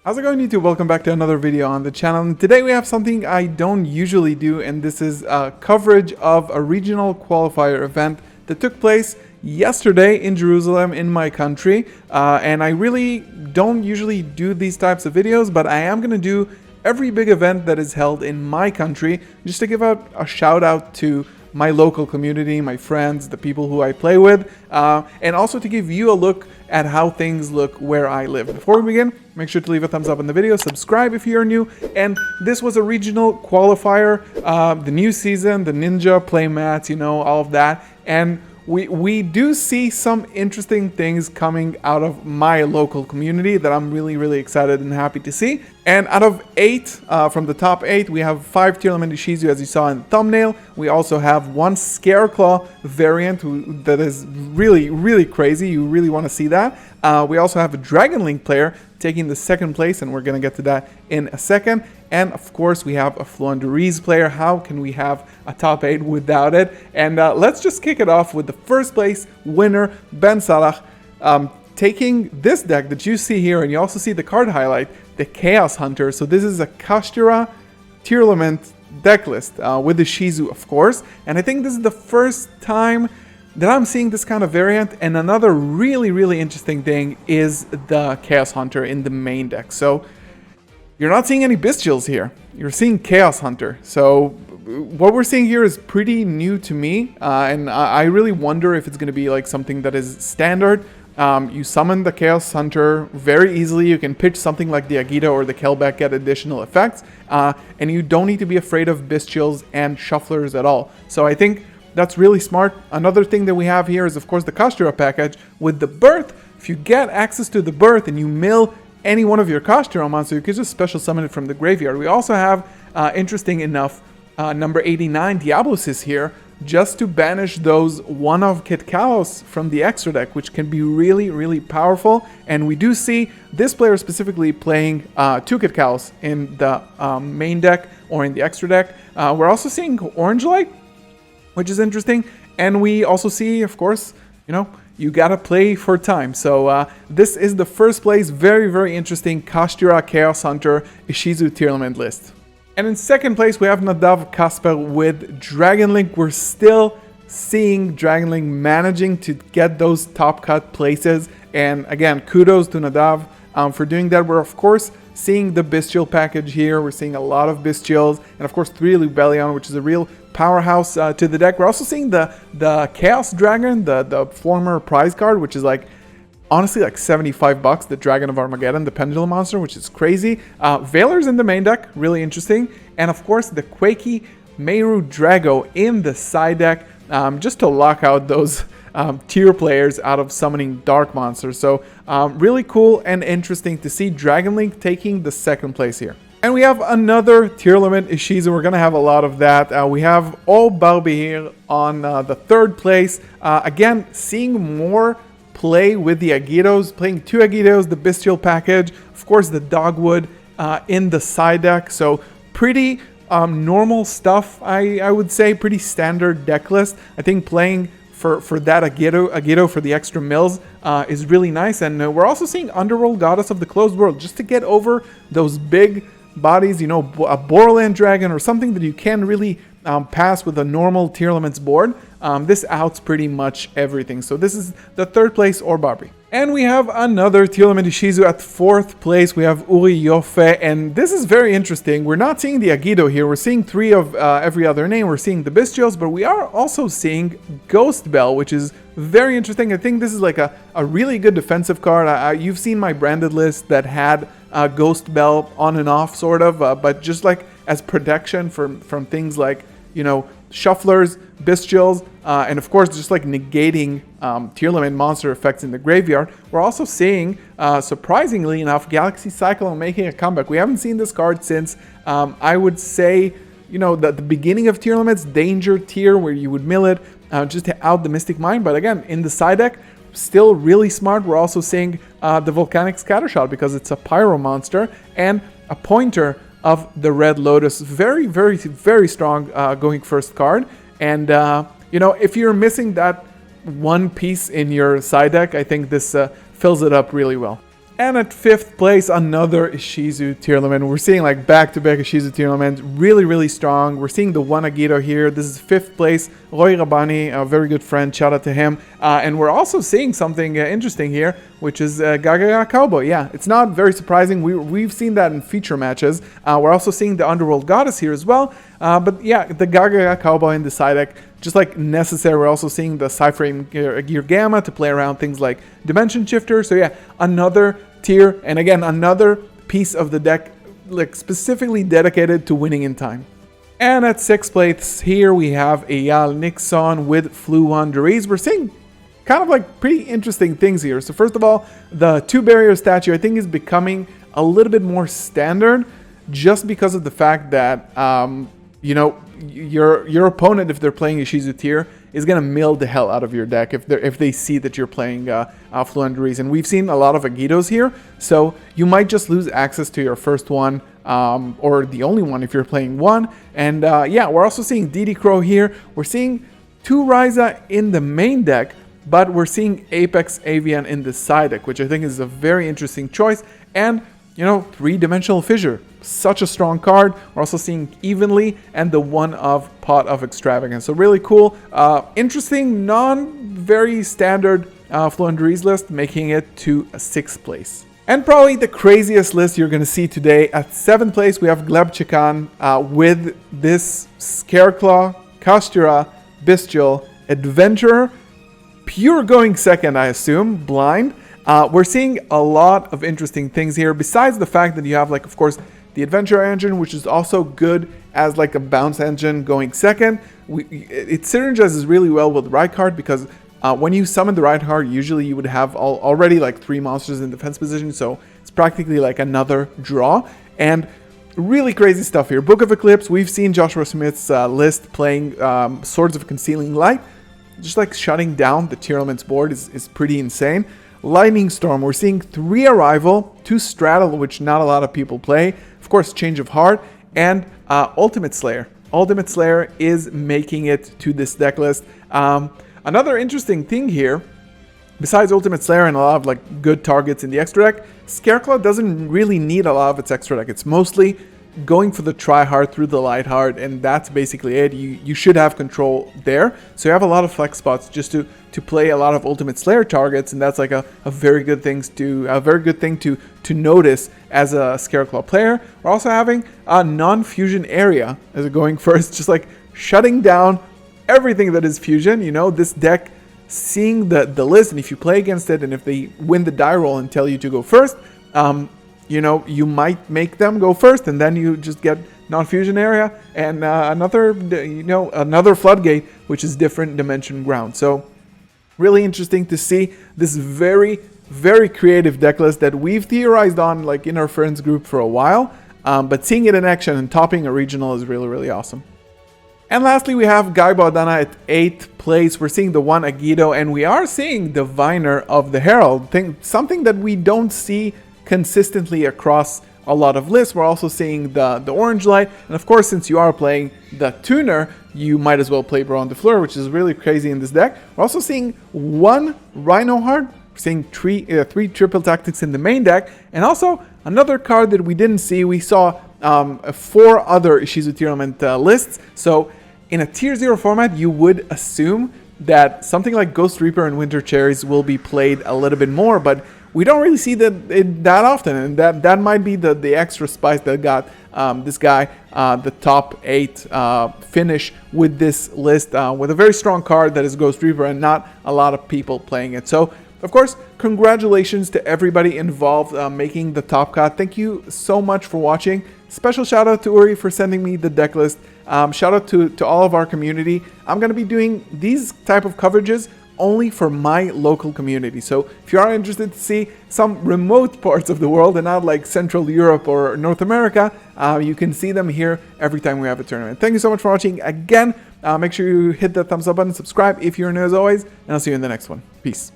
How's it going, YouTube? Welcome back to another video on the channel. And today we have something I don't usually do, and this is coverage of a regional qualifier event that took place yesterday in Jerusalem, in my country. And I really don't usually do these types of videos, but I am going to do every big event that is held in my country, just to give out a shout out to my local community, my friends, the people who I play with, and also to give you a look at how things look where I live. Before we begin, make sure to leave a thumbs up on the video, subscribe if you're new, and this was a regional qualifier, the new season, the ninja play mats, you know, all of that, and we do see some interesting things coming out of my local community that I'm really excited and happy to see. And out of 8, from the top 8, we have 5 Tearlaments Ishizu, as you saw in the thumbnail. We also have 1 Scareclaw variant that is really crazy. You really want to see that. We also have a Dragon Link player taking the 2nd place, and we're going to get to that in a second. And of course, we have a Flandreese player. How can we have a top 8 without it? And let's just kick it off with the 1st place winner, Ben SALACH, taking this deck that you see here, and you also see the card highlight, the Chaos Hunter. So this is a Kashtira-Tearlaments deck list with the Ishizu, of course. And I think this is the first time that I'm seeing this kind of variant. And another really interesting thing is the Chaos Hunter in the main deck. So you're not seeing any Bestials here. You're seeing Chaos Hunter. So what we're seeing here is pretty new to me. And I really wonder if it's going to be like something that is standard. You summon the Chaos Hunter very easily. You can pitch something like the Agito or the Kelbeck, get additional effects. And you don't need to be afraid of Bestials and Shufflers at all. So I think that's really smart. Another thing that we have here is, of course, the Kashtira package with the Birth. If you get access to the Birth and you mill any one of your Kashtira monsters, you can just special summon it from the graveyard. We also have, interesting enough, number 89 Diablosis here, just to banish those one-of Kitkalos from the extra deck, which can be really powerful. And we do see this player specifically playing 2 Kitkalos in the main deck or in the extra deck. We're also seeing Orange Light, which is interesting. And we also see, of course, you know, you gotta play for time. So this is the 1st place, very interesting Kashtira Chaos Hunter Ishizu Tearlament list. And in 2nd place, we have N.CASPER with Dragon Link. We're still seeing Dragon Link managing to get those top cut places. And again, kudos to Nadav for doing that. We're, of course, seeing the Bestial package here. We're seeing a lot of Bestials. And, of course, 3 Lubellion, which is a real powerhouse to the deck. We're also seeing the Chaos Dragon, the former prize card, which is like, honestly, like $75, the Dragon of Armageddon, the Pendulum monster, which is crazy. Veiler's in the main deck, really interesting. And of course, the Quakey Meru Drago in the side deck, just to lock out those tier players out of summoning dark monsters. So really cool and interesting to see Dragon Link taking the 2nd place here. And we have another Tearlaments Ishizu. We're going to have a lot of that. We have all BARBI here on the 3rd place. Again, seeing more play with the Agitos, playing 2 Agitos, the Bestial package, of course the Dogwood in the side deck. So pretty normal stuff, I would say, pretty standard deck list. I think playing for that Agito for the extra mills is really nice. And we're also seeing Underworld Goddess of the Closed World, just to get over those big bodies, you know, a Borderland Dragon or something that you can really pass with a normal Tearlaments board. This outs pretty much everything. So this is the 3rd place or BARBI. And we have another Tearlaments Ishizu at 4th place. We have YOFFE, and this is very interesting. We're not seeing the Agito here. We're seeing 3 of every other name. We're seeing the Bestials, but we are also seeing Ghost Bell, which is very interesting. I think this is like a really good defensive card. You've seen my branded list that had Ghost Bell on and off, sort of, but just like as protection from things like, you know, Shufflers, Bestials, and of course just like negating Tearlament monster effects in the graveyard. We're also seeing, surprisingly enough, Galaxy Cyclone making a comeback. We haven't seen this card since, I would say, you know, the beginning of Tearlaments, Danger tier, where you would mill it just to out the Mystic Mine. But again, in the side deck, still really smart. We're also seeing the Volcanic Scattershot because it's a Pyro monster and a pointer of the Red Lotus. Very strong going 1st card. And you know, if you're missing that one piece in your side deck, I think this fills it up really well. And at 5th place, another Ishizu-Tearlament. We're seeing like back-to-back Ishizu-Tearlaments, really, really strong. We're seeing the one Agito here. This is 5th place, Roy Rabani, a very good friend. Shout out to him. And we're also seeing something interesting here, which is Gaga Cowboy. Yeah, it's not very surprising. We've seen that in feature matches. We're also seeing the Underworld Goddess here as well. But yeah, the Gaga Cowboy in the side deck, just like necessary. We're also seeing the Cyframe Gear Gamma to play around things like Dimension Shifter. So yeah, another tier, and again, another piece of the deck like specifically dedicated to winning in time. And at 6th place here, we have Eyal NIXON with Flu-1 Deriz. We're seeing kind of like pretty interesting things here. So first of all, the 2-barrier statue I think is becoming a little bit more standard just because of the fact that you know, your opponent, if they're playing Ishizu tier, is gonna mill the hell out of your deck if they see that you're playing Flu-1 Deriz. And we've seen a lot of Agitos here, so you might just lose access to your first one, or the only one if you're playing one. And yeah, we're also seeing DD Crow here. We're seeing 2 Ryza in the main deck, but we're seeing Apex Avian in the side deck, which I think is a very interesting choice. And you know, 3-dimensional fissure, such a strong card. We're also seeing Evenly and the one of Pot of Extravagance. So really cool, interesting, very standard Flu-1 Deriz list, making it to a 6th place. And probably the craziest list you're going to see today. At 7th place, we have Gleb CHEKAN with this Scareclaw, Kashtira, Bestial, Adventurer, pure going second, I assume, blind. We're seeing a lot of interesting things here, besides the fact that you have, like, of course, the Adventure engine, which is also good as like a bounce engine going second. It synergizes really well with Rykard because when you summon the Rykard, usually you would have already like 3 monsters in defense position, so it's practically like another draw. And really crazy stuff here. Book of Eclipse, we've seen Joshua Smith's list playing Swords of Concealing Light. Just like shutting down the Tearlaments board is pretty insane. Lightning Storm, we're seeing 3 Arrival, 2 Straddle, which not a lot of people play. Of course, Change of Heart, and Ultimate Slayer. Ultimate Slayer is making it to this deck list. Another interesting thing here, besides Ultimate Slayer and a lot of like good targets in the extra deck, Scareclaw doesn't really need a lot of its extra deck. It's mostly going for the try-hard through the light-hard, and that's basically it. You should have control there. So you have a lot of flex spots just to play a lot of Ultimate Slayer targets, and that's like a very good thing to notice as a Scareclaw player. We're also having a non-fusion area as a going first, just like shutting down everything that is fusion. You know, this deck seeing the list, and if you play against it, and if they win the die roll and tell you to go first, you know, you might make them go first, and then you just get non-fusion area and another floodgate, which is different dimension ground. So really interesting to see this very, very creative deck list that we've theorized on like in our friends group for a while, but seeing it in action and topping a regional is really, really awesome. And lastly, we have Guy BOHADANA at 8th place. We're seeing the one Agito, and we are seeing Diviner of the Herald, something that we don't see consistently across a lot of lists. We're also seeing the orange light, and of course, since you are playing the tuner, you might as well play Baron de Fleur, which is really crazy in this deck. We're also seeing 1 Rhino Heart. We're seeing 3 triple tactics in the main deck, and also another card that we didn't see. We saw 4 other Ishizu Tearlament lists. So in a tier 0 format, you would assume that something like Ghost Reaper and Winter Cherries will be played a little bit more, but we don't really see that often, and that might be the extra spice that got this guy the top 8 finish with this list, with a very strong card that is Ghost Reaper and not a lot of people playing it. So, of course, congratulations to everybody involved making the top cut. Thank you so much for watching. Special shout out to Uri for sending me the deck list. Shout out to all of our community. I'm going to be doing these type of coverages only for my local community. So if you are interested to see some remote parts of the world and not like Central Europe or North America, you can see them here every time we have a tournament. Thank you so much for watching again. Make sure you hit that thumbs up button, subscribe if you're new as always, and I'll see you in the next one. Peace.